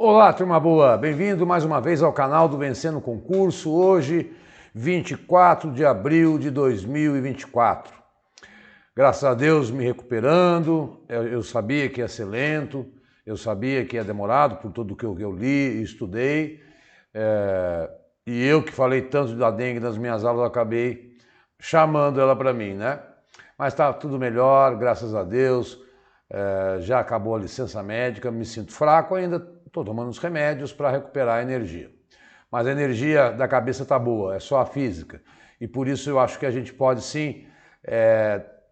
Olá, turma boa! Bem-vindo mais uma vez ao canal do Vencendo Concurso, hoje, 24 de abril de 2024. Graças a Deus me recuperando, eu sabia que ia ser lento, eu sabia que ia demorado por tudo que eu li e estudei, e eu que falei tanto da dengue nas minhas aulas, acabei chamando ela para mim, né? Mas está tudo melhor, graças a Deus, já acabou a licença médica, me sinto fraco ainda. Estou tomando os remédios para recuperar a energia. Mas a energia da cabeça está boa, é só a física. E por isso eu acho que a gente pode sim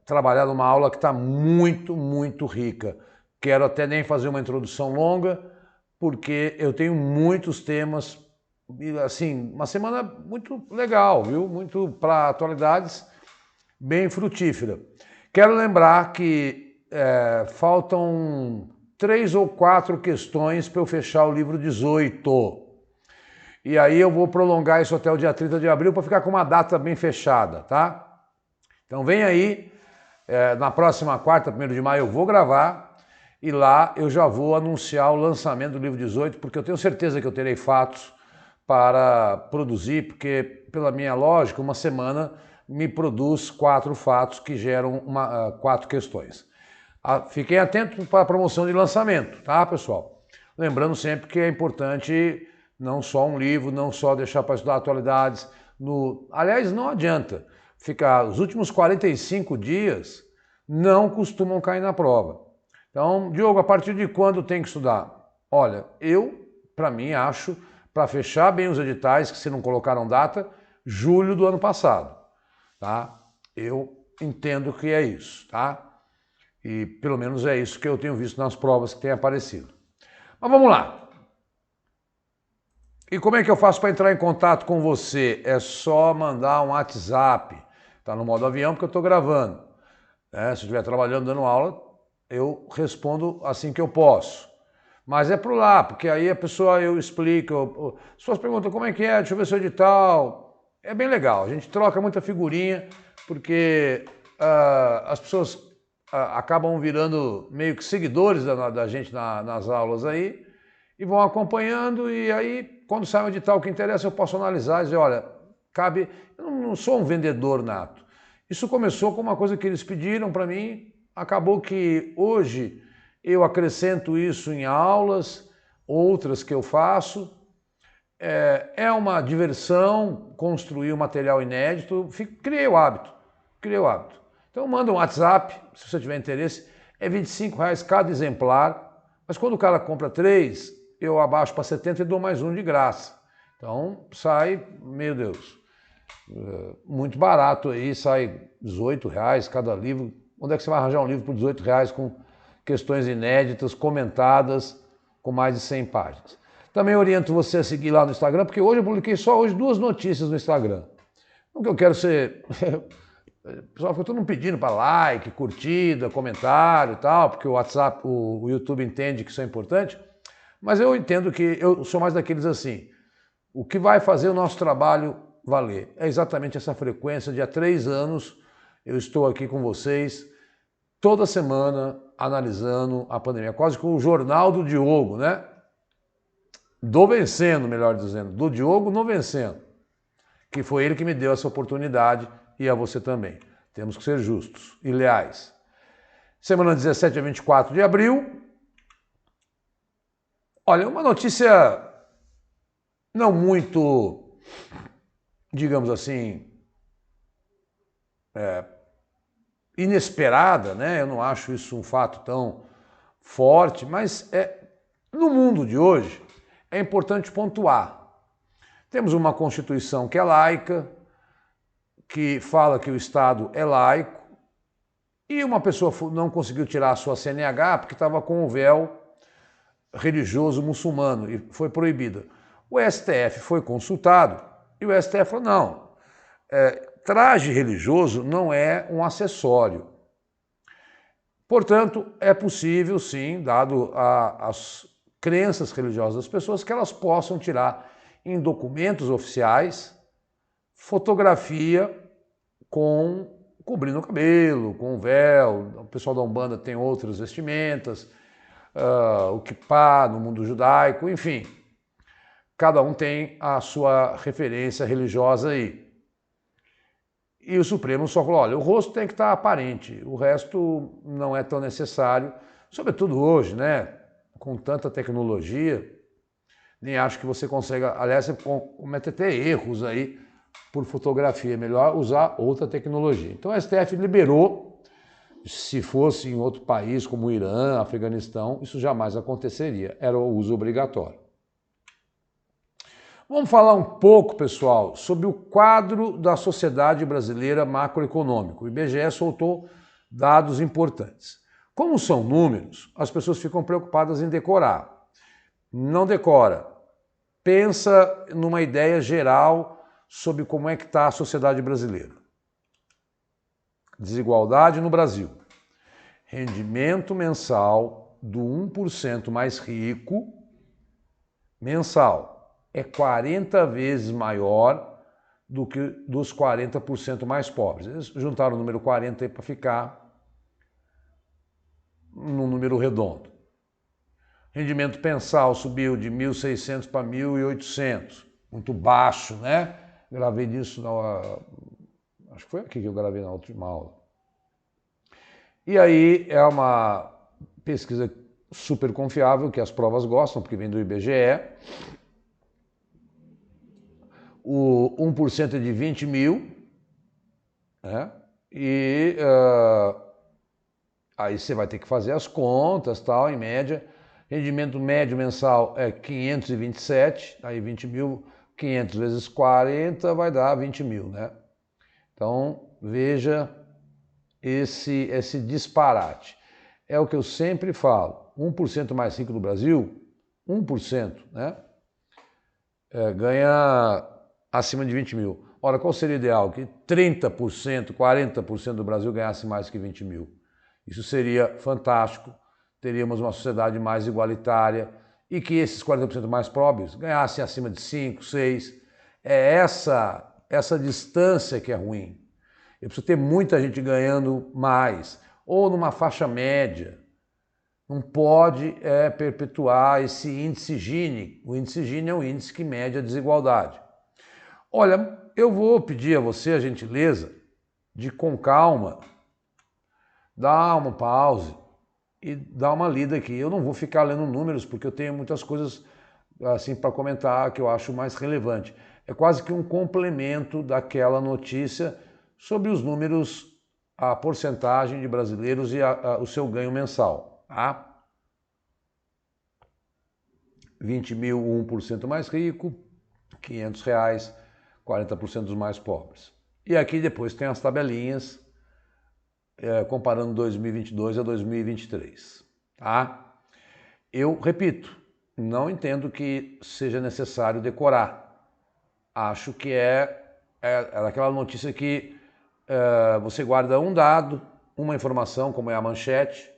trabalhar numa aula que está muito rica. Quero até nem fazer uma introdução longa, porque eu tenho muitos temas, assim, uma semana muito legal, viu? Muito para atualidades, bem frutífera. Quero lembrar que faltam 3 ou 4 questões para eu fechar o livro 18. E aí eu vou prolongar isso até o dia 30 de abril para ficar com uma data bem fechada, tá? Então vem aí, na próxima quarta, 1º de maio, eu vou gravar e lá eu já vou anunciar o lançamento do livro 18, porque eu tenho certeza que eu terei fatos para produzir, porque pela minha lógica, uma semana me produz 4 fatos que geram 4 questões. Fiquem atentos para a promoção de lançamento, tá, pessoal? Lembrando sempre que é importante não só um livro, não só deixar para estudar atualidades. Aliás, não adianta ficar os últimos 45 dias não costumam cair na prova. Então, Diogo, a partir de quando tem que estudar? Olha, eu, para mim, acho, para fechar bem os editais, que se não colocaram data, julho do ano passado, tá? Eu entendo que é isso, tá? E pelo menos é isso que eu tenho visto nas provas que têm aparecido. Mas vamos lá. E como é que eu faço para entrar em contato com você? É só mandar um WhatsApp. Está no modo avião porque eu estou gravando. Se eu estiver trabalhando, dando aula, eu respondo assim que eu posso. Mas é por lá, porque aí a pessoa, eu explico. As pessoas perguntam como é que é, deixa eu ver seu edital. É bem legal, a gente troca muita figurinha, porque as pessoas acabam virando meio que seguidores da gente nas aulas aí, e vão acompanhando, e aí, quando sai um edital que interessa, eu posso analisar e dizer, olha, cabe... Eu não sou um vendedor nato. Isso começou com uma coisa que eles pediram para mim, acabou que hoje eu acrescento isso em aulas, outras que eu faço. É uma diversão construir um material inédito, criei o hábito. Então manda um WhatsApp, se você tiver interesse, é R$ 25 cada exemplar, mas quando o cara compra 3, eu abaixo para 70 e dou mais um de graça. Então sai, meu Deus, muito barato aí, sai R$ 18 cada livro. Onde é que você vai arranjar um livro por R$ 18 com questões inéditas, comentadas, com mais de 100 páginas? Também oriento você a seguir lá no Instagram, porque hoje eu publiquei só hoje 2 notícias no Instagram. Não que eu quero ser... O pessoal fica todo mundo pedindo para like, curtida, comentário e tal, porque o WhatsApp, o YouTube entende que isso é importante, mas eu entendo que eu sou mais daqueles assim, o que vai fazer o nosso trabalho valer é exatamente essa frequência. De há 3 anos eu estou aqui com vocês, toda semana, analisando a pandemia, quase com o jornal do Diogo, né? Do Vencendo, melhor dizendo, do Diogo no Vencendo, que foi ele que me deu essa oportunidade, e a você também. Temos que ser justos e leais. Semana 17 a 24 de abril. Olha, uma notícia não muito, digamos assim, inesperada, né? Eu não acho isso um fato tão forte, mas no mundo de hoje é importante pontuar. Temos uma Constituição que é laica, que fala que o Estado é laico, e uma pessoa não conseguiu tirar a sua CNH porque estava com o véu religioso muçulmano e foi proibida. O STF foi consultado e o STF falou, não, traje religioso não é um acessório. Portanto, é possível sim, dado as crenças religiosas das pessoas, que elas possam tirar em documentos oficiais fotografia cobrindo o cabelo, com véu. O pessoal da Umbanda tem outras vestimentas. o Kippá no mundo judaico, enfim. Cada um tem a sua referência religiosa aí. E o Supremo só falou, olha, o rosto tem que estar aparente, o resto não é tão necessário, sobretudo hoje, né? Com tanta tecnologia, nem acho que você consiga, aliás, você comete até erros aí por fotografia, é melhor usar outra tecnologia. Então o STF liberou, se fosse em outro país como o Irã, Afeganistão, isso jamais aconteceria, era o uso obrigatório. Vamos falar um pouco, pessoal, sobre o quadro da sociedade brasileira macroeconômico. O IBGE soltou dados importantes. Como são números, as pessoas ficam preocupadas em decorar. Não decora. Pensa numa ideia geral sobre como é que está a sociedade brasileira. Desigualdade no Brasil. Rendimento mensal do 1% mais rico mensal é 40 vezes maior do que dos 40% mais pobres. Eles juntaram o número 40 aí para ficar num número redondo. Rendimento mensal subiu de 1.600 para 1.800, muito baixo, né? Gravei disso, acho que foi aqui que eu gravei na última aula. E aí é uma pesquisa super confiável, que as provas gostam, porque vem do IBGE. O 1% é de 20 mil, né? E aí você vai ter que fazer as contas, tal, em média. Rendimento médio mensal é 527, aí 20 mil, 500 vezes 40 vai dar 20 mil, né? Então, veja esse disparate. É o que eu sempre falo, 1% mais rico do Brasil, 1%, né? Ganha acima de 20 mil. Ora, qual seria o ideal? Que 30%, 40% do Brasil ganhasse mais que 20 mil. Isso seria fantástico, teríamos uma sociedade mais igualitária e que esses 40% mais pobres ganhassem acima de 5, 6. É essa distância que é ruim. Eu preciso ter muita gente ganhando mais, ou numa faixa média. Não pode perpetuar esse índice Gini. O índice Gini é um índice que mede a desigualdade. Olha, eu vou pedir a você a gentileza de, com calma, dar uma pause e dar uma lida aqui. Eu não vou ficar lendo números porque eu tenho muitas coisas assim para comentar que eu acho mais relevante. É quase que um complemento daquela notícia sobre os números, a porcentagem de brasileiros e o seu ganho mensal. Tá? 20 mil, 1% mais rico, R$500, 40% dos mais pobres. E aqui depois tem as tabelinhas comparando 2022 a 2023. Tá? Eu repito, não entendo que seja necessário decorar. Acho que é aquela notícia que você guarda um dado, uma informação, como é a manchete,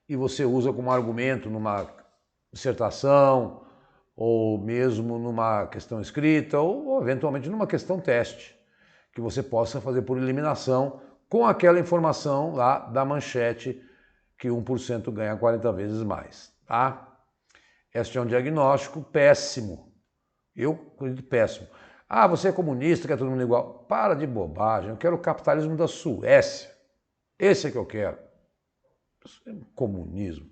e você usa como argumento numa dissertação, ou mesmo numa questão escrita, ou eventualmente numa questão teste, que você possa fazer por eliminação com aquela informação lá da manchete que 1% ganha 40 vezes mais. Tá? Este é um diagnóstico péssimo. Eu acredito péssimo. Ah, você é comunista, quer todo mundo igual. Para de bobagem, eu quero o capitalismo da Suécia. Esse é que eu quero. Comunismo.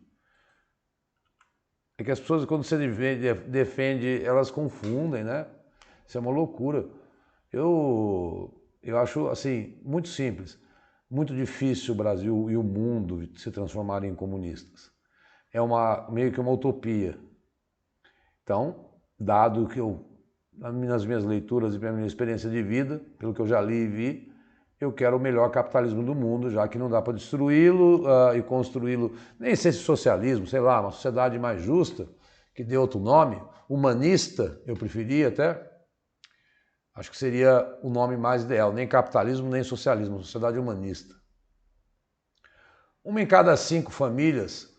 É que as pessoas, quando você defende, elas confundem, né? Isso é uma loucura. Eu acho, assim, muito simples. Muito difícil o Brasil e o mundo se transformarem em comunistas. É meio que uma utopia. Então, dado que nas minhas leituras e pela minha experiência de vida, pelo que eu já li e vi, eu quero o melhor capitalismo do mundo, já que não dá para destruí-lo e construí-lo, nem sei se socialismo, sei lá, uma sociedade mais justa, que dê outro nome, humanista, eu preferia até. Acho que seria o nome mais ideal, nem capitalismo, nem socialismo, sociedade humanista. 1 em cada 5 famílias,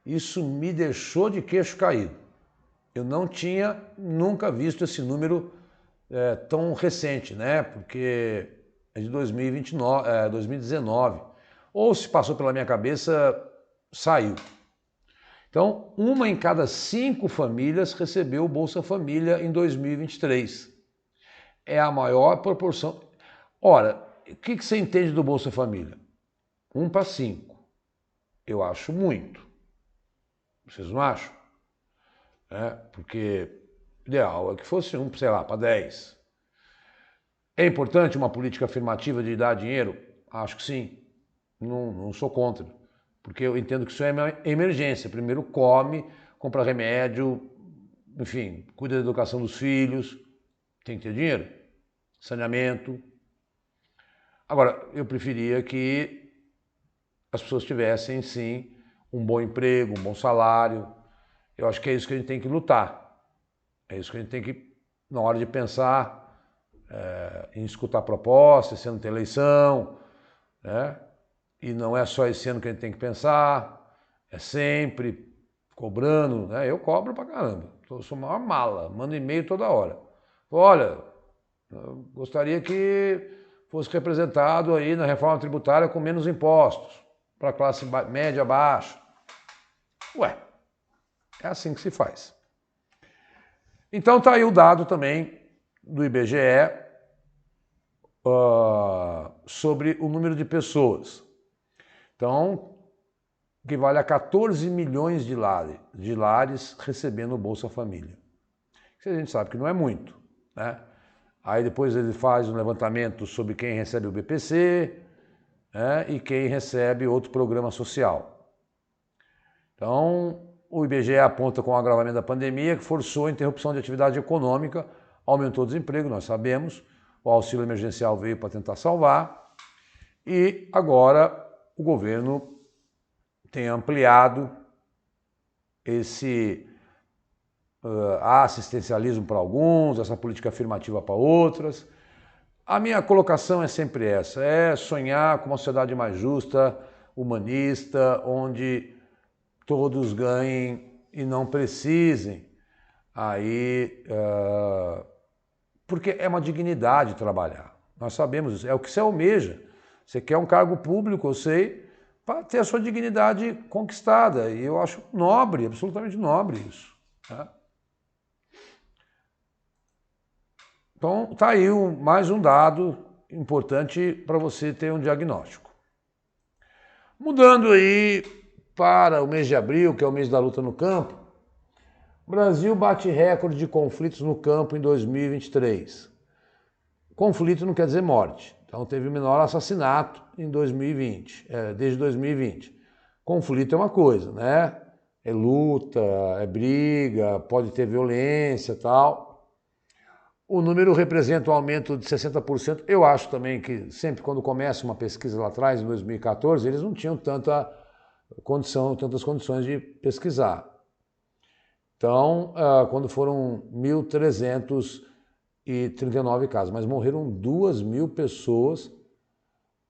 isso me deixou de queixo caído. Eu não tinha nunca visto esse número tão recente, né? Porque é de 2019. Ou se passou pela minha cabeça, saiu. Então, 1 em cada 5 famílias recebeu o Bolsa Família em 2023. É a maior proporção. Ora, o que você entende do Bolsa Família? 1 para 5. Eu acho muito. Vocês não acham? Porque o ideal é que fosse 1, sei lá, para 10. É importante uma política afirmativa de dar dinheiro? Acho que sim. Não sou contra. Porque eu entendo que isso é uma emergência. Primeiro come, compra remédio, enfim, cuida da educação dos filhos. Tem que ter dinheiro. Saneamento. Agora, eu preferia que as pessoas tivessem, sim, um bom emprego, um bom salário. Eu acho que é isso que a gente tem que lutar. É isso que a gente tem que, na hora de pensar em escutar propostas, esse ano tem eleição, né? E não é só esse ano que a gente tem que pensar, é sempre cobrando, né? Eu cobro pra caramba, eu sou uma mala, mando e-mail toda hora. Olha, eu gostaria que fosse representado aí na reforma tributária com menos impostos, para a classe média baixa. Ué, é assim que se faz. Então está aí o dado também do IBGE sobre o número de pessoas. Então, equivale a 14 milhões de lares recebendo o Bolsa Família. Isso a gente sabe que não é muito, né? Aí depois ele faz um levantamento sobre quem recebe o BPC, né, e quem recebe outro programa social. Então, o IBGE aponta com o agravamento da pandemia que forçou a interrupção de atividade econômica, aumentou o desemprego, nós sabemos, o auxílio emergencial veio para tentar salvar, e agora o governo tem ampliado esse assistencialismo para alguns, essa política afirmativa para outras. A minha colocação é sempre essa, é sonhar com uma sociedade mais justa, humanista, onde todos ganhem e não precisem aí, porque é uma dignidade trabalhar. Nós sabemos isso, é o que você almeja. Você quer um cargo público, eu sei, para ter a sua dignidade conquistada. E eu acho nobre, absolutamente nobre isso. Tá? Então, está aí mais um dado importante para você ter um diagnóstico. Mudando aí para o mês de abril, que é o mês da luta no campo, o Brasil bate recorde de conflitos no campo em 2023. Conflito não quer dizer morte. Então teve o menor assassinato em 2020, desde 2020. Conflito é uma coisa, né? É luta, é briga, pode ter violência e tal. O número representa um aumento de 60%. Eu acho também que sempre quando começa uma pesquisa lá atrás, em 2014, eles não tinham tantas condições de pesquisar. Então, quando foram 1.339 casos, mas morreram 2.000 pessoas,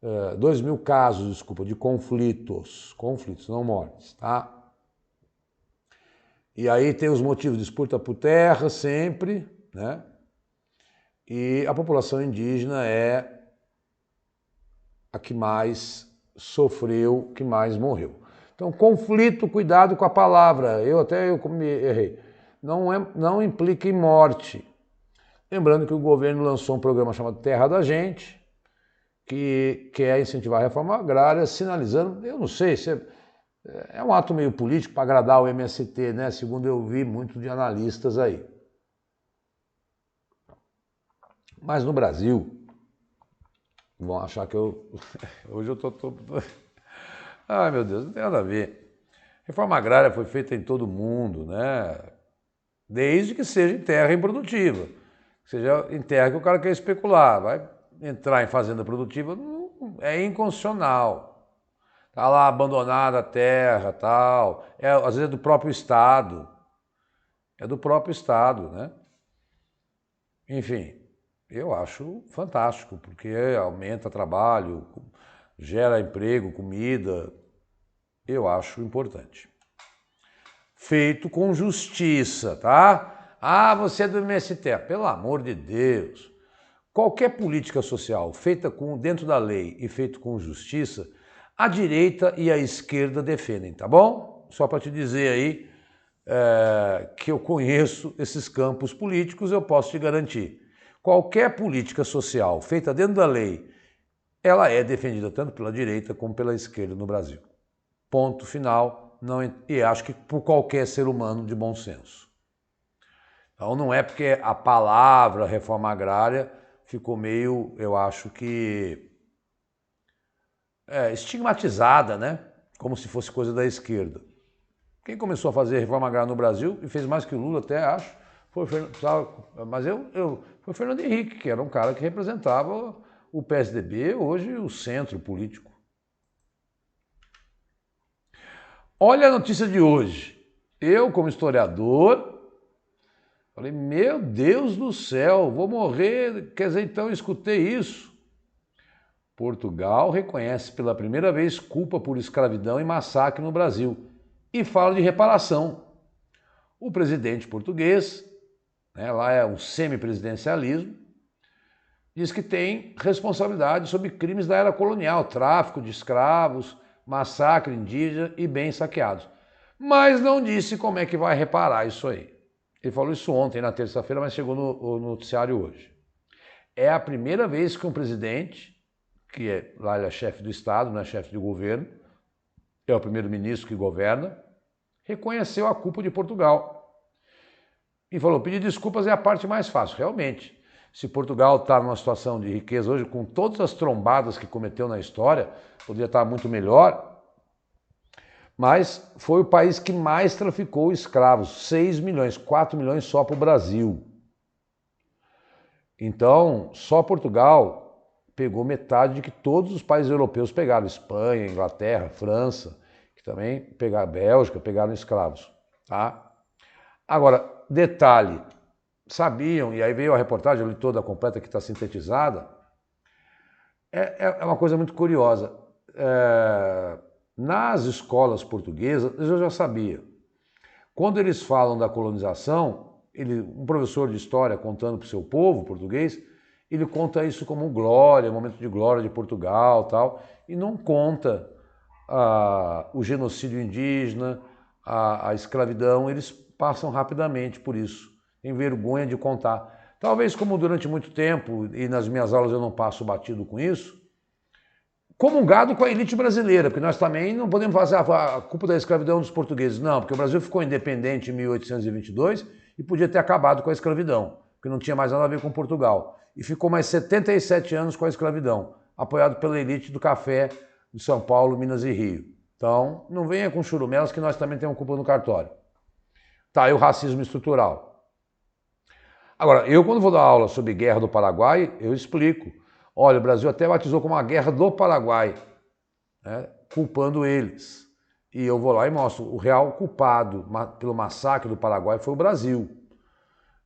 2.000 casos, desculpa, de conflitos, não mortes, tá? E aí tem os motivos de disputa por terra sempre, né? E a população indígena é a que mais sofreu, que mais morreu. Então, conflito, cuidado com a palavra. Eu me errei. Não implica em morte. Lembrando que o governo lançou um programa chamado Terra da Gente, que quer incentivar a reforma agrária, sinalizando, eu não sei, se é um ato meio político para agradar o MST, né? Segundo eu vi muito de analistas aí. Mas no Brasil, vão achar que hoje eu tô... Ai, meu Deus, não tem nada a ver. Reforma agrária foi feita em todo mundo, né? Desde que seja em terra improdutiva. Seja em terra que o cara quer especular. Vai entrar em fazenda produtiva, é inconstitucional. Tá lá abandonada a terra, tal. Às vezes é do próprio Estado. É do próprio Estado, né? Enfim, eu acho fantástico, porque aumenta trabalho, gera emprego, comida. Eu acho importante. Feito com justiça, tá? Ah, você é do MST. Pelo amor de Deus. Qualquer política social feita dentro da lei e feita com justiça, a direita e a esquerda defendem, tá bom? só para te dizer aí que eu conheço esses campos políticos, eu posso te garantir. Qualquer política social feita dentro da lei, ela é defendida tanto pela direita como pela esquerda no Brasil. Ponto final, e acho que por qualquer ser humano de bom senso. Então não é porque a palavra reforma agrária ficou meio, eu acho que, estigmatizada, né? Como se fosse coisa da esquerda. Quem começou a fazer reforma agrária no Brasil, e fez mais que o Lula até, acho, foi o Fernando Henrique, que era um cara que representava o PSDB, hoje o centro político. Olha a notícia de hoje. Eu, como historiador, falei, meu Deus do céu, vou morrer. Quer dizer, então eu escutei isso. Portugal reconhece pela primeira vez culpa por escravidão e massacre no Brasil e fala de reparação. O presidente português, lá é um semipresidencialismo, diz que tem responsabilidade sobre crimes da era colonial, tráfico de escravos, massacre indígena e bens saqueados. Mas não disse como é que vai reparar isso aí. Ele falou isso ontem, na terça-feira, mas chegou no noticiário hoje. É a primeira vez que um presidente, que lá ele é chefe do Estado, não é chefe de governo, é o primeiro-ministro que governa, reconheceu a culpa de Portugal. E falou, pedir desculpas é a parte mais fácil. Realmente, se Portugal está numa situação de riqueza hoje, com todas as trombadas que cometeu na história, poderia estar muito melhor, mas foi o país que mais traficou escravos, 6 milhões, 4 milhões só para o Brasil. Então, só Portugal pegou metade de que todos os países europeus pegaram, Espanha, Inglaterra, França, que também pegaram, Bélgica, pegaram escravos. Tá? Agora, detalhe, sabiam, e aí veio a reportagem, eu li toda completa que está sintetizada, é uma coisa muito curiosa. Nas escolas portuguesas, eu já sabia. Quando eles falam da colonização, um professor de história contando para o seu povo português, ele conta isso como glória, momento de glória de Portugal, tal, e não conta o genocídio indígena, a escravidão, eles passam rapidamente por isso, têm vergonha de contar. Talvez como durante muito tempo, e nas minhas aulas eu não passo batido com isso, comungado com a elite brasileira, porque nós também não podemos fazer a culpa da escravidão dos portugueses, não, porque o Brasil ficou independente em 1822 e podia ter acabado com a escravidão, porque não tinha mais nada a ver com Portugal. E ficou mais 77 anos com a escravidão, apoiado pela elite do café de São Paulo, Minas e Rio. Então, não venha com churumelas que nós também temos culpa no cartório. Tá aí o racismo estrutural. Agora, eu quando vou dar aula sobre guerra do Paraguai, eu explico. Olha, o Brasil até batizou como a guerra do Paraguai, né, culpando eles. E eu vou lá e mostro, o real culpado pelo massacre do Paraguai foi o Brasil.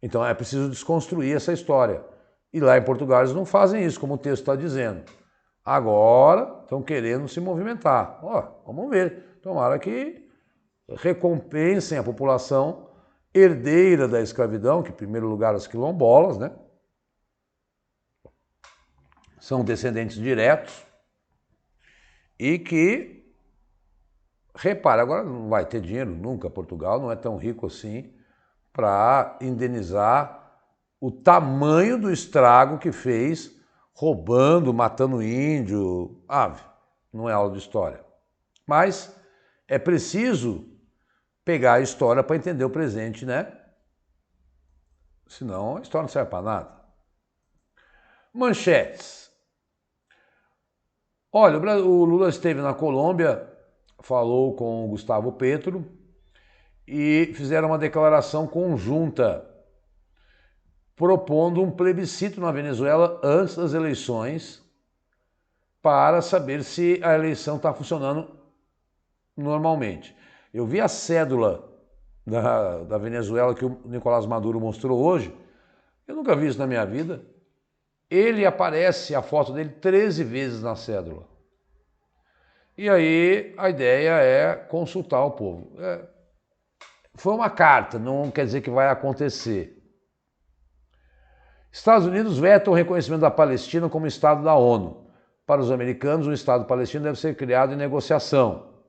Então é preciso desconstruir essa história. E lá em Portugal eles não fazem isso, como o texto está dizendo. Agora estão querendo se movimentar. Vamos ver. Tomara que recompensem a população herdeira da escravidão, que em primeiro lugar as quilombolas, né? São descendentes diretos e que, repara, agora não vai ter dinheiro nunca, Portugal não é tão rico assim para indenizar o tamanho do estrago que fez roubando, matando índio. Não é aula de história. Mas é preciso pegar a história para entender o presente, né? Senão a história não serve para nada. Manchetes. Olha, o Lula esteve na Colômbia, falou com o Gustavo Petro e fizeram uma declaração conjunta propondo um plebiscito na Venezuela antes das eleições para saber se a eleição está funcionando normalmente. Eu vi a cédula da Venezuela que o Nicolás Maduro mostrou hoje, eu nunca vi isso na minha vida. Ele aparece, a foto dele, 13 vezes na cédula. E aí a ideia é consultar o povo. Foi uma carta, não quer dizer que vai acontecer. Estados Unidos vetam o reconhecimento da Palestina como Estado da ONU. Para os americanos, o Estado palestino deve ser criado em negociação.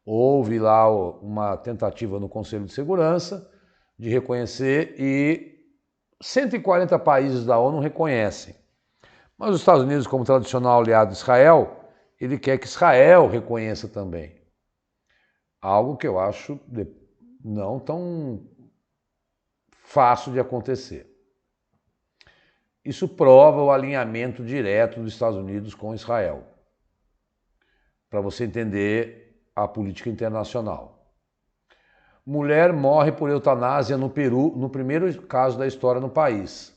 Houve lá uma tentativa no Conselho de Segurança de reconhecer e 140 países da ONU reconhecem. Mas os Estados Unidos, como tradicional aliado de Israel, ele quer que Israel reconheça também. Algo que eu acho não tão fácil de acontecer. Isso prova o alinhamento direto dos Estados Unidos com Israel, para você entender a política internacional. Mulher morre por eutanásia no Peru, no primeiro caso da história no país.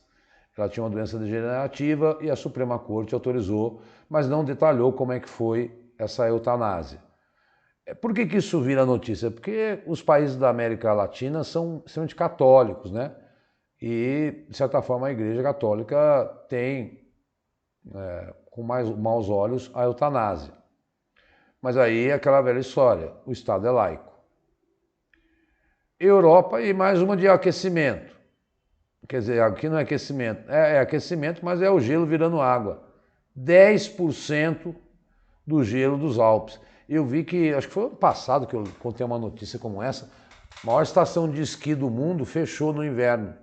Ela tinha uma doença degenerativa e a Suprema Corte autorizou, mas não detalhou como é que foi essa eutanásia. Por que isso vira notícia? Porque os países da América Latina são extremamente católicos, né? E, de certa forma, a Igreja Católica tem, com mais maus olhos, a eutanásia. Mas aí é aquela velha história, o Estado é laico. Europa e mais uma de aquecimento. Quer dizer, aqui não é aquecimento, é aquecimento, mas é o gelo virando água. 10% do gelo dos Alpes. Eu vi que, acho que foi ano passado que eu contei uma notícia como essa, a maior estação de esqui do mundo fechou no inverno.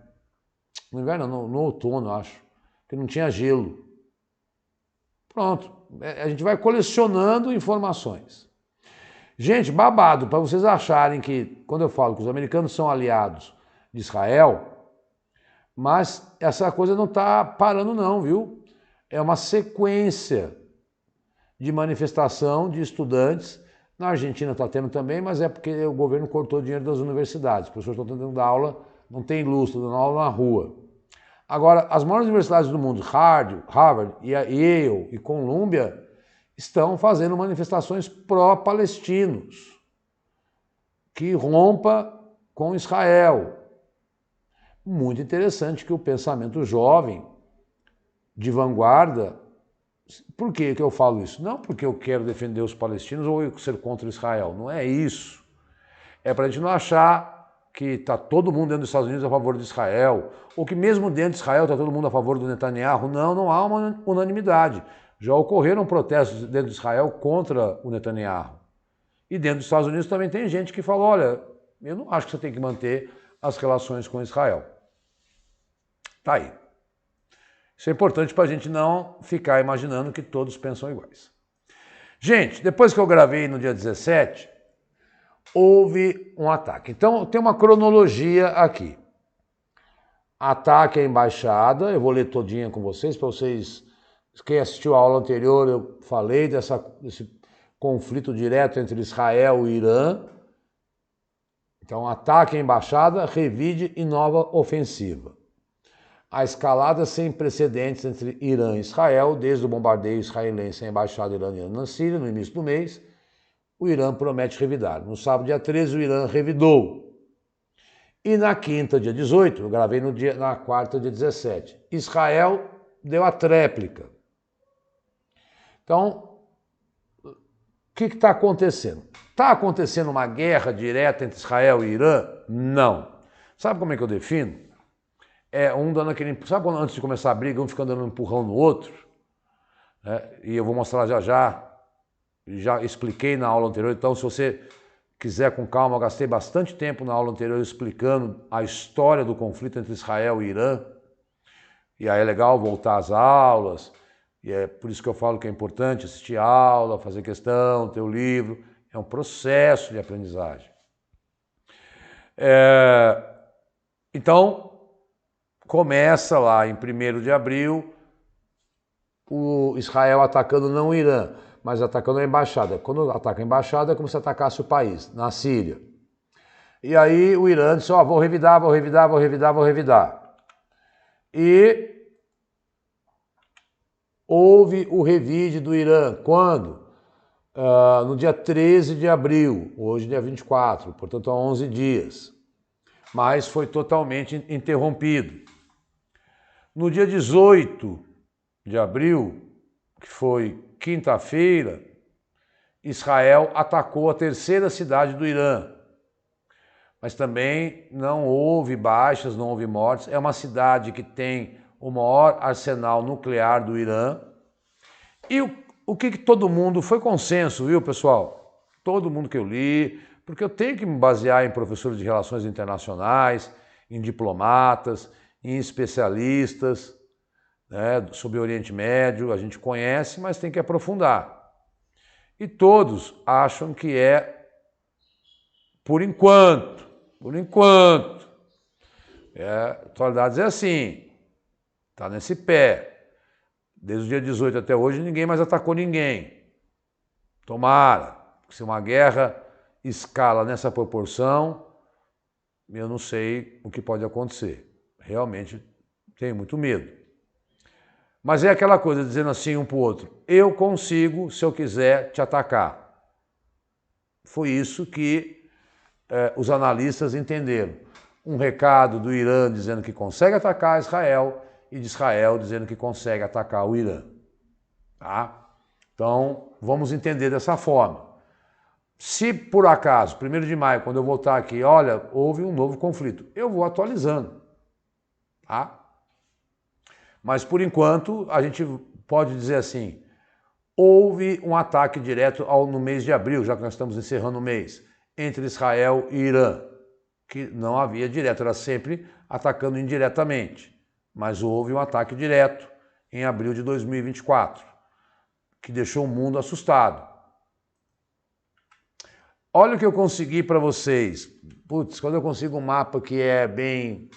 No inverno, no outono, acho, que não tinha gelo. Pronto, a gente vai colecionando informações. Gente, babado, para vocês acharem que, quando eu falo que os americanos são aliados de Israel, mas essa coisa não está parando não, viu? É uma sequência de manifestação de estudantes. Na Argentina está tendo também, mas é porque o governo cortou dinheiro das universidades. Os professores estão tentando dar aula, não tem luz, estão dando aula na rua. Agora, as maiores universidades do mundo, Harvard, e a Yale e Columbia, estão fazendo manifestações pró-palestinos, que rompa com Israel. Muito interessante que o pensamento jovem, de vanguarda. Por que eu falo isso? Não porque eu quero defender os palestinos ou eu ser contra Israel, não é isso. É para a gente não achar que está todo mundo dentro dos Estados Unidos a favor de Israel, ou que mesmo dentro de Israel está todo mundo a favor do Netanyahu. Não, não há uma unanimidade. Já ocorreram protestos dentro de Israel contra o Netanyahu. E dentro dos Estados Unidos também tem gente que fala, olha, eu não acho que você tem que manter as relações com Israel. Tá aí. Isso é importante para a gente não ficar imaginando que todos pensam iguais. Gente, depois que eu gravei no dia 17, houve um ataque. Então, tem uma cronologia aqui. Ataque à embaixada, eu vou ler todinha com vocês, para vocês... Quem assistiu a aula anterior, eu falei desse conflito direto entre Israel e Irã. Então, ataque à embaixada, revide e nova ofensiva. A escalada sem precedentes entre Irã e Israel, desde o bombardeio israelense à embaixada iraniana na Síria, no início do mês, o Irã promete revidar. No sábado, dia 13, o Irã revidou. E na quinta, dia 18, eu gravei na quarta, dia 17, Israel deu a tréplica. Então, o que está acontecendo? Está acontecendo uma guerra direta entre Israel e Irã? Não. Sabe como é que eu defino? É um dando aquele... Sabe quando antes de começar a briga, um fica dando um empurrão no outro? E eu vou mostrar já já. Já expliquei na aula anterior, então se você quiser com calma, eu gastei bastante tempo na aula anterior explicando a história do conflito entre Israel e Irã. E aí é legal voltar às aulas, e é por isso que eu falo que é importante assistir a aula, fazer questão, ter o livro. É um processo de aprendizagem. Então, começa lá em 1º de abril, o Israel atacando não o Irã, mas atacando a embaixada. Quando ataca a embaixada, é como se atacasse o país, na Síria. E aí o Irã disse, vou revidar, vou revidar, vou revidar, vou revidar. E houve o revide do Irã. Quando? No dia 13 de abril, hoje dia 24, portanto há 11 dias. Mas foi totalmente interrompido. No dia 18 de abril, que foi quinta-feira, Israel atacou a 3ª cidade do Irã. Mas também não houve baixas, não houve mortes. É uma cidade que tem o maior arsenal nuclear do Irã. E o que todo mundo... Foi consenso, viu, pessoal? Todo mundo que eu li, porque eu tenho que me basear em professores de relações internacionais, em diplomatas, em especialistas, né, sobre o Oriente Médio, a gente conhece, mas tem que aprofundar. E todos acham que é por enquanto. Atualidades é assim, está nesse pé. Desde o dia 18 até hoje ninguém mais atacou ninguém. Tomara, se uma guerra escala nessa proporção, eu não sei o que pode acontecer. Realmente tenho muito medo. Mas é aquela coisa, dizendo assim um para o outro, eu consigo, se eu quiser, te atacar. Foi isso que os analistas entenderam. Um recado do Irã dizendo que consegue atacar Israel e de Israel dizendo que consegue atacar o Irã. Tá? Então, vamos entender dessa forma. Se por acaso, 1º de maio, quando eu voltar aqui, olha, houve um novo conflito, eu vou atualizando. Tá? Mas, por enquanto, a gente pode dizer assim, houve um ataque direto no mês de abril, já que nós estamos encerrando o mês, entre Israel e Irã, que não havia direto, era sempre atacando indiretamente. Mas houve um ataque direto em abril de 2024, que deixou o mundo assustado. Olha o que eu consegui para vocês. Putz, quando eu consigo um mapa que é bem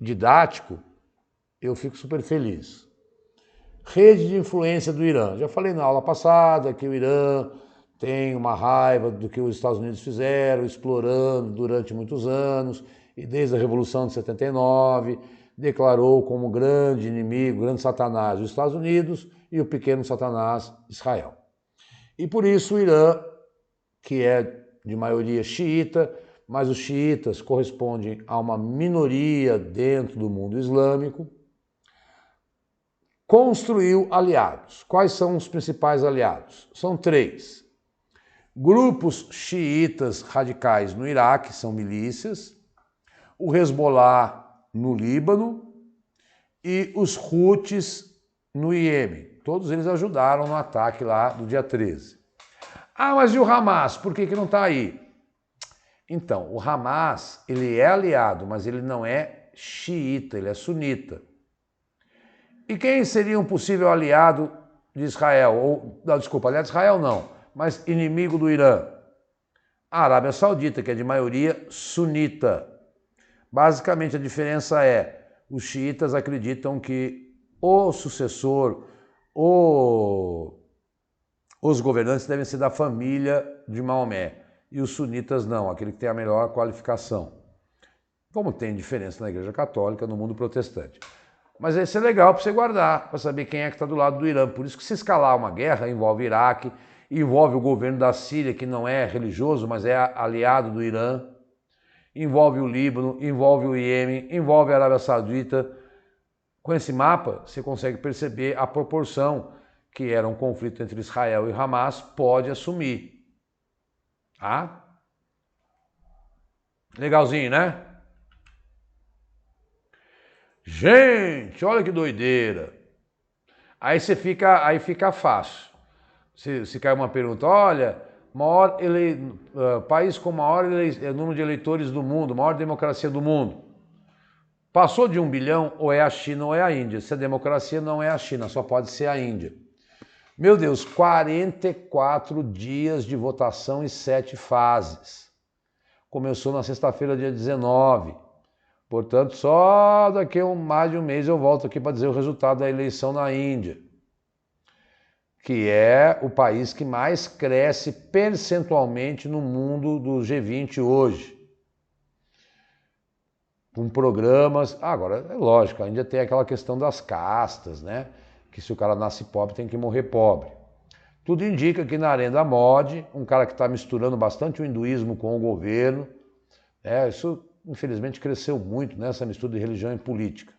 didático, eu fico super feliz. Rede de influência do Irã. Já falei na aula passada que o Irã tem uma raiva do que os Estados Unidos fizeram, explorando durante muitos anos, e desde a Revolução de 79, declarou como grande inimigo, grande satanás, os Estados Unidos e o pequeno satanás, Israel. E por isso o Irã, que é de maioria xiita, mas os xiitas correspondem a uma minoria dentro do mundo islâmico, construiu aliados. Quais são os principais aliados? São 3. Grupos xiitas radicais no Iraque, são milícias, o Hezbollah no Líbano e os Houthis no Iêmen. Todos eles ajudaram no ataque lá do dia 13. Ah, mas e o Hamas? Por que não está aí? Então, o Hamas, ele é aliado, mas ele não é xiita, ele é sunita. E quem seria um possível aliado de Israel? Aliado de Israel não, mas inimigo do Irã? A Arábia Saudita, que é de maioria sunita. Basicamente a diferença é, os xiitas acreditam que o sucessor, os governantes devem ser da família de Maomé. E os sunitas não, aquele que tem a melhor qualificação. Como tem diferença na Igreja Católica, no mundo protestante. Mas isso é legal para você guardar, para saber quem é que está do lado do Irã. Por isso que se escalar uma guerra, envolve Iraque, envolve o governo da Síria, que não é religioso, mas é aliado do Irã, envolve o Líbano, envolve o Iêmen, envolve a Arábia Saudita. Com esse mapa, você consegue perceber a proporção que era um conflito entre Israel e Hamas pode assumir. Tá? Legalzinho, né? Gente, olha que doideira. Aí fica fácil. Se cai uma pergunta, olha, país com maior número de eleitores do mundo, maior democracia do mundo. Passou de 1 bilhão, ou é a China ou é a Índia. Se a democracia não é a China, só pode ser a Índia. Meu Deus, 44 dias de votação e 7 fases. Começou na sexta-feira, dia 19. Portanto, só daqui a mais de um mês eu volto aqui para dizer o resultado da eleição na Índia, que é o país que mais cresce percentualmente no mundo do G20 hoje. Com programas... agora, é lógico, a Índia tem aquela questão das castas, né? Que se o cara nasce pobre, tem que morrer pobre. Tudo indica que Narendra Modi, um cara que está misturando bastante o hinduísmo com o governo, isso infelizmente cresceu muito nessa mistura de religião e política.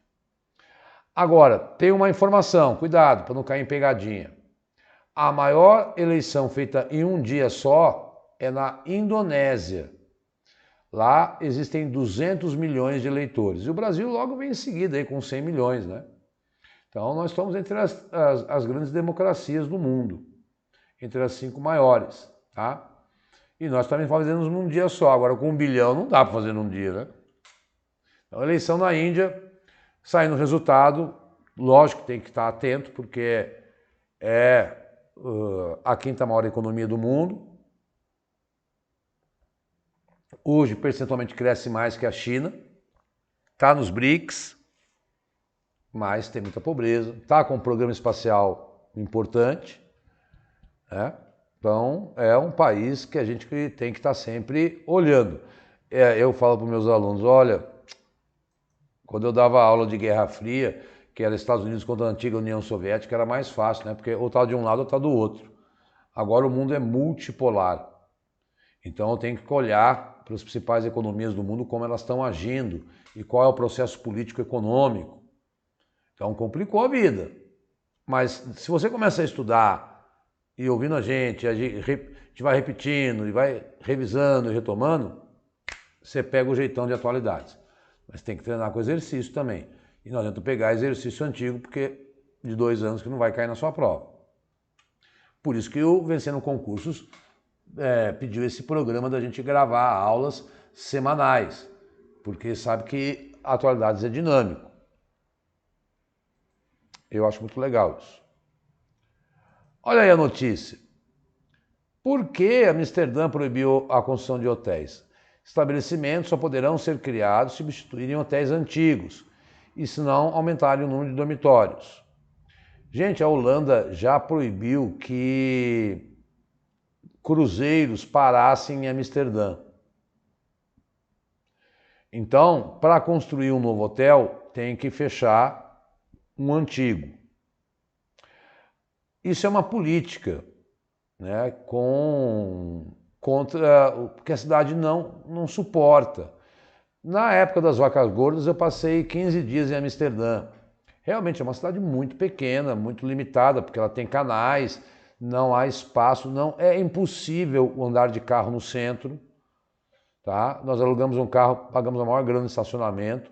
Agora, tem uma informação, cuidado para não cair em pegadinha. A maior eleição feita em um dia só é na Indonésia. Lá existem 200 milhões de eleitores. E o Brasil logo vem em seguida aí com 100 milhões, né? Então nós estamos entre as grandes democracias do mundo, entre as 5 maiores, tá? E nós também fazemos num dia só. Agora, com 1 bilhão não dá para fazer num dia, né? Então, a eleição na Índia, saindo o resultado, lógico que tem que estar atento, porque é a quinta maior economia do mundo. Hoje, percentualmente, cresce mais que a China. Está nos BRICS, mas tem muita pobreza. Está com um programa espacial importante, né? Então, é um país que a gente tem que estar sempre olhando. Eu falo para os meus alunos, olha, quando eu dava aula de Guerra Fria, que era Estados Unidos contra a antiga União Soviética, era mais fácil, né? Porque ou está de um lado ou está do outro. Agora o mundo é multipolar. Então eu tenho que olhar para as principais economias do mundo, como elas estão agindo e qual é o processo político-econômico. Então complicou a vida. Mas se você começa a estudar e ouvindo a gente vai repetindo e vai revisando e retomando, você pega o jeitão de atualidades. Mas tem que treinar com exercício também. E não adianta pegar exercício antigo, porque de 2 anos que não vai cair na sua prova. Por isso que o Vencendo Concursos pediu esse programa da gente gravar aulas semanais, porque sabe que atualidades é dinâmico. Eu acho muito legal isso. Olha aí a notícia. Por que Amsterdã proibiu a construção de hotéis? Estabelecimentos só poderão ser criados se substituírem hotéis antigos e se não aumentarem o número de dormitórios. Gente, a Holanda já proibiu que cruzeiros parassem em Amsterdã. Então, para construir um novo hotel, tem que fechar um antigo. Isso é uma política, né, contra que a cidade não suporta. Na época das vacas gordas, eu passei 15 dias em Amsterdã. Realmente é uma cidade muito pequena, muito limitada, porque ela tem canais, não há espaço, é impossível andar de carro no centro. Tá? Nós alugamos um carro, pagamos a maior grana de estacionamento.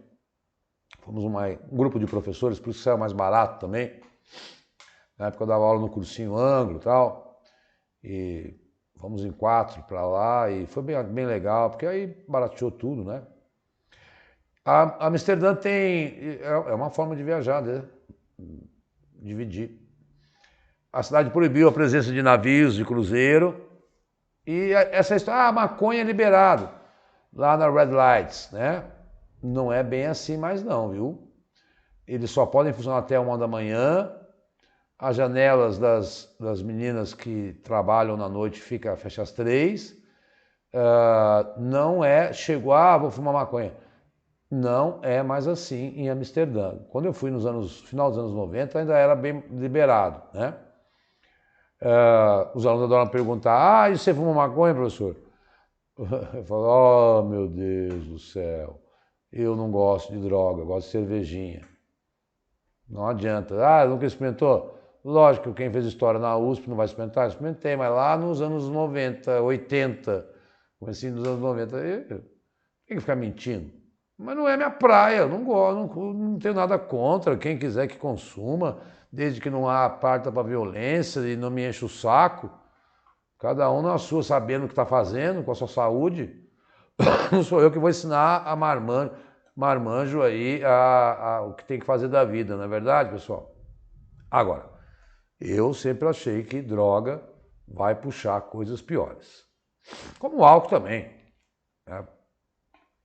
Fomos um grupo de professores, por isso que saiu mais barato também. Na época eu dava aula no cursinho Anglo e tal. E fomos em 4 para lá e foi bem legal, porque aí barateou tudo, né? A Amsterdã é uma forma de viajar, né? Dividir. A cidade proibiu a presença de navios de cruzeiro e essa história, maconha é liberado lá na Red Lights, né? Não é bem assim mais não, viu? Eles só podem funcionar até 1 da manhã, as janelas das meninas que trabalham na noite fecham às 3, chegou, vou fumar maconha. Não é mais assim em Amsterdã. Quando eu fui final dos anos 90, ainda era bem liberado, né? Os alunos adoram perguntar, e você fuma maconha, professor? Eu falo, oh meu Deus do céu, eu não gosto de droga, eu gosto de cervejinha. Não adianta. Nunca experimentou? Lógico que quem fez história na USP não vai experimentar. Experimentei, mas lá nos anos 90, 80, comecinho dos anos 90, tem que ficar mentindo. Mas não é minha praia, eu não gosto, não tenho nada contra. Quem quiser que consuma, desde que não há parta para violência e não me enche o saco. Cada um na sua, sabendo o que está fazendo, com a sua saúde. Não sou eu que vou ensinar a marmanjo aí o que tem que fazer da vida, não é verdade, pessoal? Agora, eu sempre achei que droga vai puxar coisas piores. Como o álcool também, né?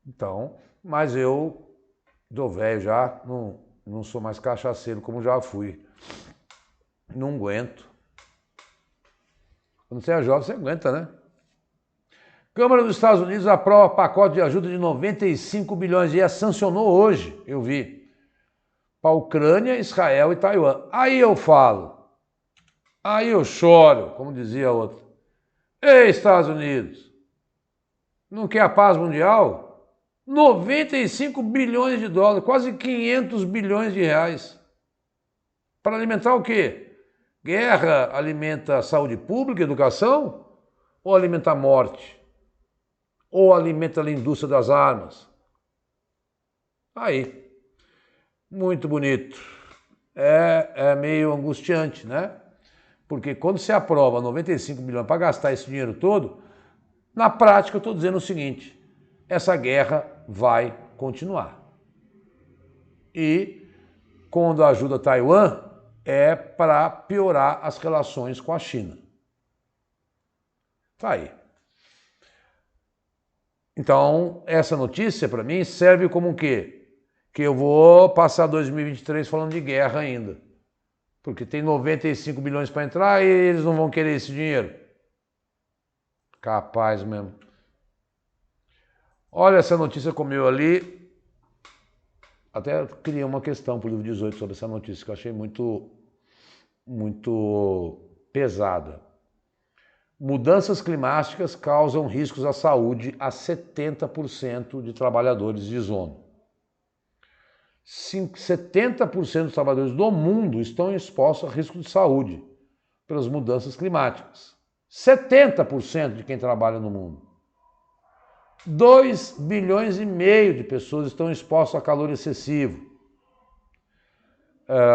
Então, mas eu tô velho já, não sou mais cachaceiro como já fui. Não aguento. Quando você é jovem, você aguenta, né? Câmara dos Estados Unidos aprova pacote de ajuda de 95 bilhões e sancionou hoje, eu vi, para a Ucrânia, Israel e Taiwan. Aí eu falo, aí eu choro, como dizia outro. Ei, Estados Unidos, não quer a paz mundial? 95 bilhões de dólares, quase 500 bilhões de reais. Para alimentar o quê? Guerra alimenta saúde pública, educação? Ou alimenta a morte? Ou alimenta a indústria das armas? Aí, muito bonito. É meio angustiante, né? Porque quando se aprova 95 bilhões para gastar esse dinheiro todo, Na prática, eu estou dizendo o seguinte, essa guerra vai continuar. E quando ajuda Taiwan, é para piorar as relações com a China. Tá aí. Então, essa notícia para mim serve como o quê? Que eu vou passar 2023 falando de guerra ainda. Porque tem 95 bilhões para entrar e eles não vão querer esse dinheiro. Capaz mesmo. Olha essa notícia comeu ali. Até criei uma questão para o livro 18 sobre essa notícia, que eu achei muito pesada. Mudanças climáticas causam riscos à saúde a 70% de trabalhadores de Ozono. 70% dos trabalhadores do mundo estão expostos a risco de saúde pelas mudanças climáticas. 70% de quem trabalha no mundo. 2,5 bilhões de pessoas estão expostas a calor excessivo.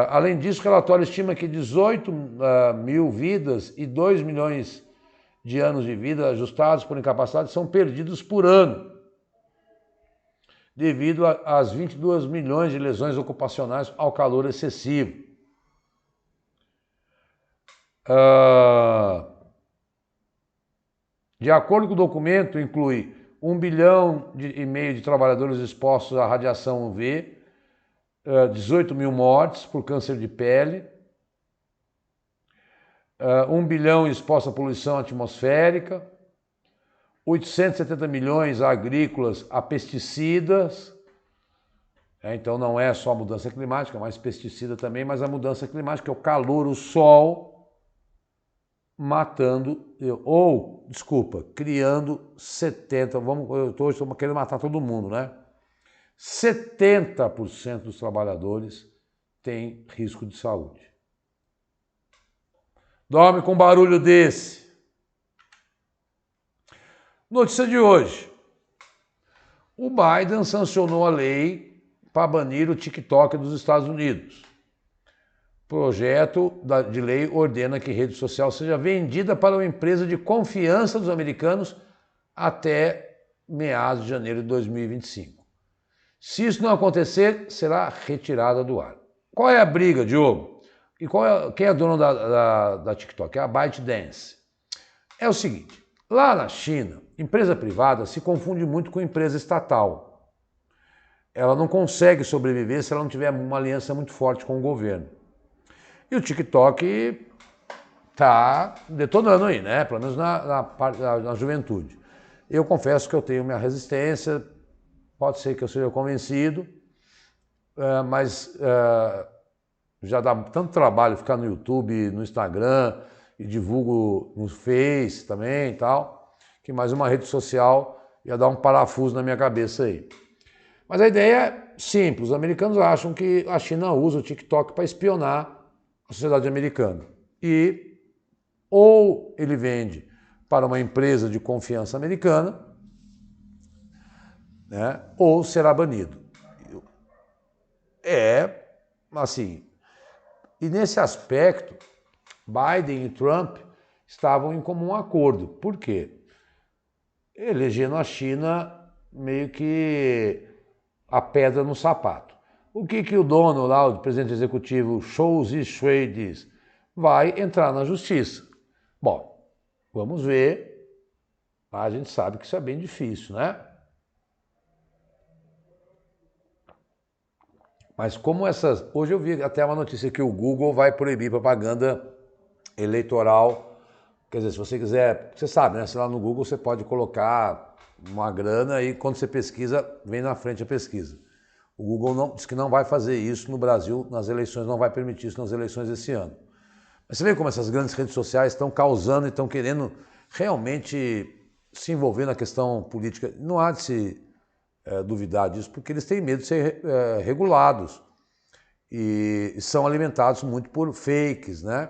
Além disso, o relatório estima que 18 mil vidas e 2 milhões de anos de vida ajustados por incapacidade são perdidos por ano, devido às 22 milhões de lesões ocupacionais ao calor excessivo. De acordo com o documento, inclui 1,5 bilhão de trabalhadores expostos à radiação UV, 18 mil mortes por câncer de pele, 1 bilhão expostos à poluição atmosférica, 870 milhões agrícolas a pesticidas. Então não é só a mudança climática, mas pesticida também, mas a mudança climática é o calor, o sol, criando 70, eu estou querendo matar todo mundo, né? 70% dos trabalhadores têm risco de saúde. Dorme com barulho desse. Notícia de hoje. O Biden sancionou a lei para banir o TikTok dos Estados Unidos. Projeto de lei ordena que rede social seja vendida para uma empresa de confiança dos americanos até meados de janeiro de 2025. Se isso não acontecer, será retirada do ar. Qual é a briga, Diogo? E quem é dono da TikTok? É a ByteDance. É o seguinte, lá na China, empresa privada se confunde muito com empresa estatal. Ela não consegue sobreviver se ela não tiver uma aliança muito forte com o governo. E o TikTok está detonando aí, né? Pelo menos na juventude. Eu confesso que eu tenho minha resistência, pode ser que eu seja convencido, mas já dá tanto trabalho ficar no YouTube, no Instagram, e divulgo no Face também e tal, que mais uma rede social ia dar um parafuso na minha cabeça aí. Mas a ideia é simples, os americanos acham que a China usa o TikTok para espionar a sociedade americana. E ou ele vende para uma empresa de confiança americana, né, ou será banido. Assim, e nesse aspecto, Biden e Trump estavam em comum acordo. Por quê? Elegendo a China meio que a pedra no sapato. O que o dono lá, o presidente executivo Zhou Zixue diz? Vai entrar na justiça. Bom, vamos ver. A gente sabe que isso é bem difícil, né? Mas como essas... Hoje eu vi até uma notícia que o Google vai proibir propaganda eleitoral. Quer dizer, se você quiser... Você sabe, né? Se lá no Google você pode colocar uma grana e quando você pesquisa, vem na frente a pesquisa. O Google diz que não vai fazer isso no Brasil, nas eleições, não vai permitir isso nas eleições desse ano. Mas você vê como essas grandes redes sociais estão causando e estão querendo realmente se envolver na questão política. Não há de se duvidar disso, porque eles têm medo de ser regulados e são alimentados muito por fakes, né?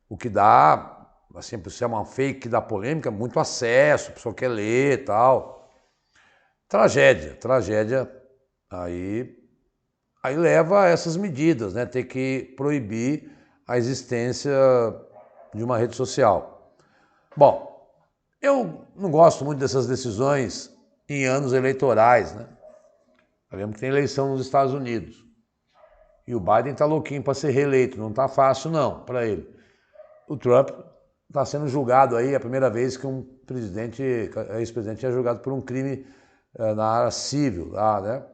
O que dá, assim, por ser uma fake que dá polêmica, muito acesso, a pessoa quer ler e tal. Tragédia. Aí leva a essas medidas, né? Ter que proibir a existência de uma rede social. Bom, Eu não gosto muito dessas decisões em anos eleitorais, né? Sabemos que tem eleição nos Estados Unidos. E o Biden está louquinho para ser reeleito, não está fácil não para ele. O Trump está sendo julgado aí, é a primeira vez que um ex-presidente é julgado por um crime na área civil lá, né?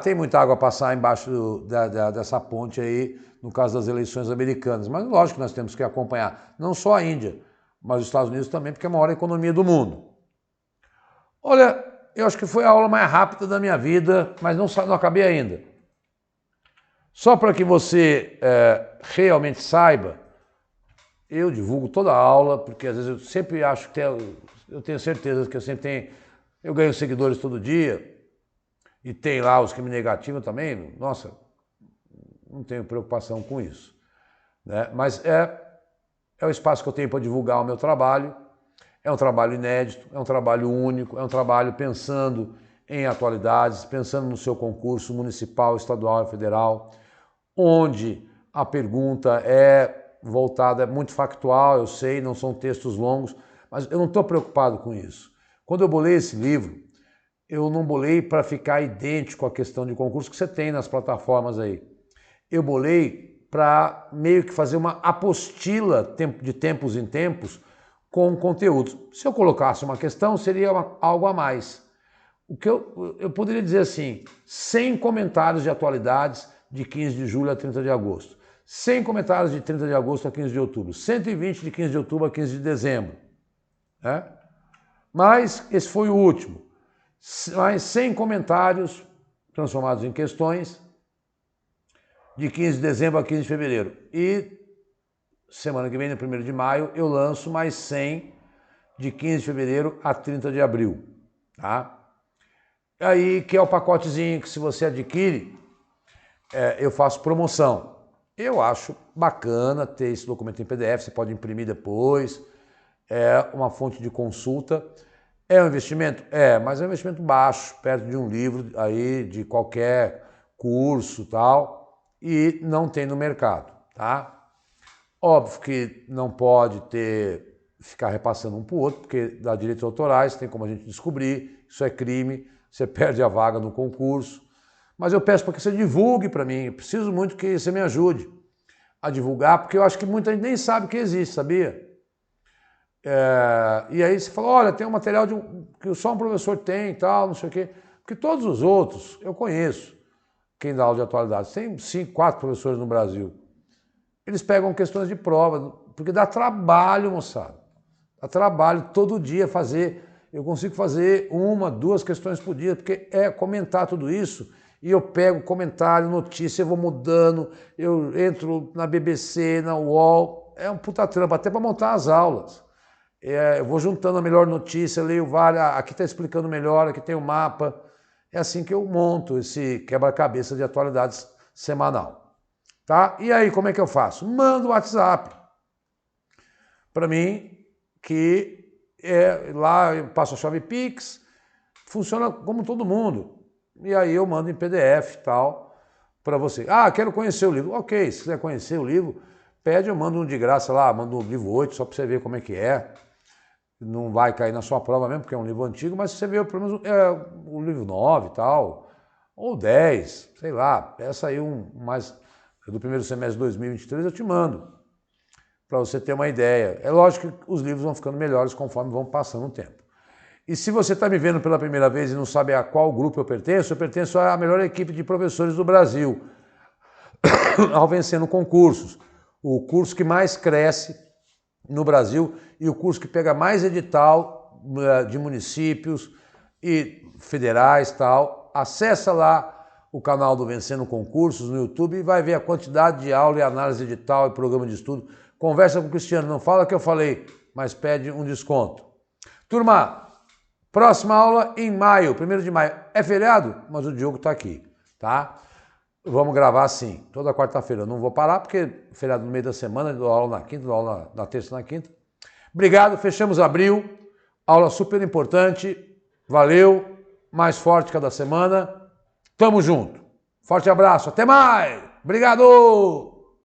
Tem muita água a passar embaixo dessa ponte aí, no caso das eleições americanas, mas lógico que nós temos que acompanhar, não só a Índia, mas os Estados Unidos também, porque é a maior economia do mundo. Olha, eu acho que foi a aula mais rápida da minha vida, mas não acabei ainda. Só para que você realmente saiba, eu divulgo toda a aula, porque às vezes eu sempre acho que eu tenho certeza que eu ganho seguidores todo dia, e tem lá os que me negativam também, nossa, não tenho preocupação com isso, né? Mas é o espaço que eu tenho para divulgar o meu trabalho, é um trabalho inédito, é um trabalho único, é um trabalho pensando em atualidades, pensando no seu concurso municipal, estadual e federal, onde a pergunta é voltada, é muito factual, eu sei, não são textos longos, mas eu não estou preocupado com isso. Quando eu bolei esse livro, eu não bolei para ficar idêntico à questão de concurso que você tem nas plataformas aí. Eu bolei para meio que fazer uma apostila de tempos em tempos com conteúdos. Se eu colocasse uma questão, seria algo a mais. O que eu poderia dizer assim, 100 comentários de atualidades de 15 de julho a 30 de agosto, 100 comentários de 30 de agosto a 15 de outubro, 120 de 15 de outubro a 15 de dezembro. Né? Mas esse foi o último. Mais 100 comentários transformados em questões de 15 de dezembro a 15 de fevereiro. E semana que vem, no 1º de maio, eu lanço mais 100 de 15 de fevereiro a 30 de abril. Tá? Aí, que é o pacotezinho que se você adquire, eu faço promoção. Eu acho bacana ter esse documento em PDF, você pode imprimir depois, é uma fonte de consulta. É um investimento? Mas é um investimento baixo, perto de um livro aí, de qualquer curso e tal, e não tem no mercado, tá? Óbvio que não pode ficar repassando um para o outro, porque dá direitos autorais, tem como a gente descobrir, isso é crime, você perde a vaga no concurso. Mas eu peço para que você divulgue para mim, eu preciso muito que você me ajude a divulgar, porque eu acho que muita gente nem sabe que existe, sabia? E aí você fala, olha, tem um material que só um professor tem e tal, não sei o quê. Porque todos os outros eu conheço, quem dá aula de atualidades. Tem 5, 4 professores no Brasil. Eles pegam questões de prova, porque dá trabalho, moçada. Dá trabalho todo dia fazer. Eu consigo fazer 1, 2 questões por dia, porque é comentar tudo isso. E eu pego comentário, notícia, eu vou mudando, eu entro na BBC, na UOL. É um puta trampo, até para montar as aulas. Eu vou juntando a melhor notícia, leio várias, aqui está explicando melhor, aqui tem o mapa. É assim que eu monto esse quebra-cabeça de atualidades semanal. Tá? E aí, como é que eu faço? Mando o WhatsApp para mim, que lá eu passo a chave Pix, funciona como todo mundo. E aí eu mando em PDF e tal para você. Quero conhecer o livro. Ok, se quiser conhecer o livro, pede, eu mando um de graça lá, mando o livro 8, só para você ver como é que é. Não vai cair na sua prova mesmo, porque é um livro antigo, mas você vê pelo menos o livro 9 e tal, ou 10, sei lá, peça aí mais do primeiro semestre de 2023, eu te mando, para você ter uma ideia. É lógico que os livros vão ficando melhores conforme vão passando o tempo. E se você está me vendo pela primeira vez e não sabe a qual grupo eu pertenço à melhor equipe de professores do Brasil, ao Vencendo Concursos, o curso que mais cresce no Brasil e o curso que pega mais edital de municípios e federais e tal. Acessa lá o canal do Vencendo Concursos no YouTube e vai ver a quantidade de aula e análise de edital e programa de estudo. Conversa com o Cristiano, não fala que eu falei, mas pede um desconto. Turma, próxima aula em maio, 1º de maio. É feriado? Mas o Diogo está aqui, tá? Vamos gravar sim, toda quarta-feira. Eu não vou parar porque feriado no meio da semana, dou aula na quinta, dou aula na terça e na quinta. Obrigado, fechamos abril. Aula super importante. Valeu, mais forte cada semana. Tamo junto. Forte abraço, até mais. Obrigado!